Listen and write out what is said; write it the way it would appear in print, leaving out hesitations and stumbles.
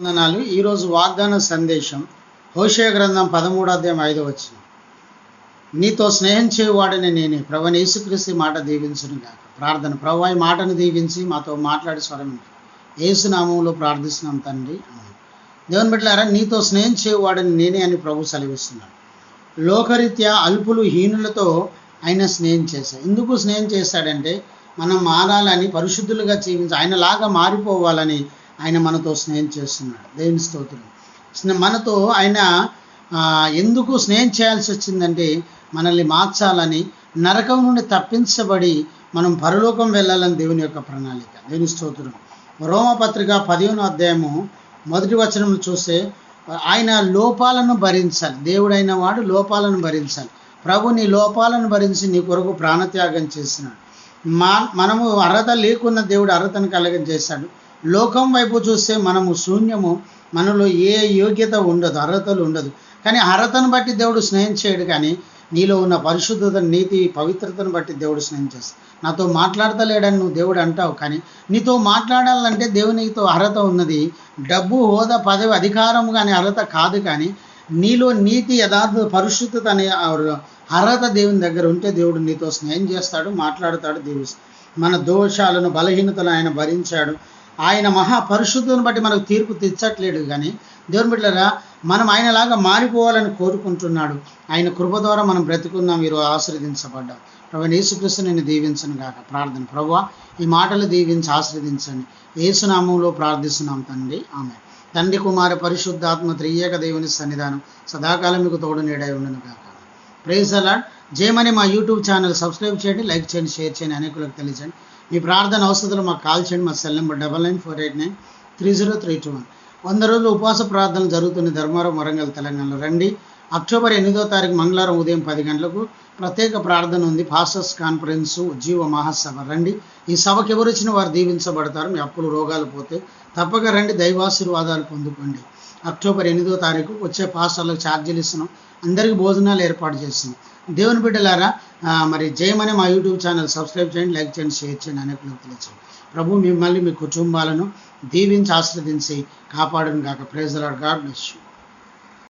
వందనాలు. ఈరోజు వాగ్దాన సందేశం హోషేయ గ్రంథం 13:5 నీతో స్నేహం చేయువాడని నేనే. ప్రభువైన యేసుక్రీస్తు మాట దీవించును గాక. ప్రార్థన. ప్రభువా, ఈ మాటను దీవించి మాతో మాట్లాడి స్వరం యేసు నామములో ప్రార్థిస్తున్నాం తండ్రి. దేవుని బిడ్డలారా, నీతో స్నేహం చేయువాడని నేనే అని ప్రభు సెలవిస్తున్నాడు. లోకరీత్యా అల్పులు హీనులతో ఆయన స్నేహం చేశాడు. ఎందుకు స్నేహం చేశాడంటే మనం మారాలని, పరిశుద్ధులుగా జీవించి ఆయనలాగా మారిపోవాలని ఆయన మనతో స్నేహం చేస్తున్నాడు. దేవుని స్తోత్రం. మనతో ఆయన ఎందుకు స్నేహం చేయాల్సి వచ్చిందంటే మనల్ని మార్చాలని, నరకం నుండి తప్పించబడి మనం పరలోకం వెళ్ళాలని దేవుని యొక్క ప్రణాళిక. దేవుని స్తోత్రం. రోమపత్రిక 10వ అధ్యాయము 1వ వచనం చూస్తే ఆయన లోపాలను భరించాలి. దేవుడైన వాడు లోపాలను భరించాలి. ప్రభు నీ లోపాలను భరించి నీ కొరకు ప్రాణత్యాగం చేసినాడు. మనము అర్హత లేకున్న దేవుడు అర్హతను కలగజేశాడు. లోకం వైపు చూస్తే మనము శూన్యము, మనలో ఏ యోగ్యత ఉండదు, అర్హతలు ఉండదు. కానీ అర్హతను బట్టి దేవుడు స్నేహం చేయడు, కానీ నీలో ఉన్న పరిశుద్ధత, నీతి, పవిత్రతను బట్టి దేవుడు స్నేహం చేస్తాడు. నాతో మాట్లాడతలేడని నువ్వు దేవుడు అంటావు, కానీ నీతో మాట్లాడాలంటే దేవునితో అర్హత ఉన్నది. డబ్బు, హోదా, పదవి, అధికారం కానీ అర్హత కాదు. కానీ నీలో నీతి, యథార్థ, పరిశుద్ధత అనే అర్హత దేవుని దగ్గర ఉంటే దేవుడు నీతో స్నేహం చేస్తాడు, మాట్లాడతాడు. దేవుడు మన దోషాలను, బలహీనతలను ఆయన భరించాడు. ఆయన మహాపరిశుద్ధుని బట్టి మనకు తీర్పు తెచ్చట్లేడు, కానీ దేవుని బిడ్డలారా, మనం ఆయనలాగా మారిపోవాలని కోరుకుంటున్నాడు. ఆయన కృప ద్వారా మనం బ్రతుకున్నాం, మీరు ఆశీర్వదించబడ్డాం. ప్రభువైన యేసుక్రీస్తు నిన్ను దీవించను గాక. ప్రార్థన. ప్రభువా, ఈ మాటలు దీవించి ఆశీర్వదించండి. యేసునామములో ప్రార్థిస్తున్నాం తండ్రి. ఆమేన్. తండ్రి, కుమార, పరిశుద్ధాత్మ త్రియేక దేవుని సన్నిధానం సదాకాలం మీకు తోడు నీడై ఉండును గాక. Praise the Lord. జయమని మా యూట్యూబ్ ఛానల్ సబ్స్క్రైబ్ చేయండి, లైక్ చేయండి, షేర్ చేయండి, అనేకులకు తెలియజేయండి. మీ ప్రార్థన అవసరాలు మాకు కాల్ చేయండి. మా సెల్ నెంబర్ 9948930321. 100 రోజులు ఉపవాస ప్రార్థనలు జరుగుతున్న ధర్మవరం, వరంగల్, తెలంగాణలో రండి. అక్టోబర్ 8వ తారీఖు మంగళవారం ఉదయం 10 గంటలకు ప్రత్యేక ప్రార్థన ఉంది. పాస్టర్స్ కాన్ఫరెన్స్, ఉజ్జీవ మహాసభ. రండి. ఈ సభకు ఎవరు వచ్చిన వారు దీవించబడతారు. మీ అప్పులు, రోగాలు పోతే తప్పక రండి, దైవాశీర్వాదాలు పొందుకోండి. అక్టోబర్ 8వ తారీఖు వచ్చే పాస్టర్లకు ఛార్జీలు ఇస్తున్నాం, అందరికీ భోజనాలు ఏర్పాటు చేస్తున్నాం. దేవుని బిడ్డలారా, మరి జయమని మా యూట్యూబ్ ఛానల్ సబ్స్క్రైబ్ చేయండి, లైక్ చేయండి, షేర్ చేయండి, అనేకులకు తెలియచేయండి. ప్రభు మిమ్మల్ని, మీ కుటుంబాలను దీవించి ఆశీర్వదించి కాపాడును గాక. Praise the lord. God bless you.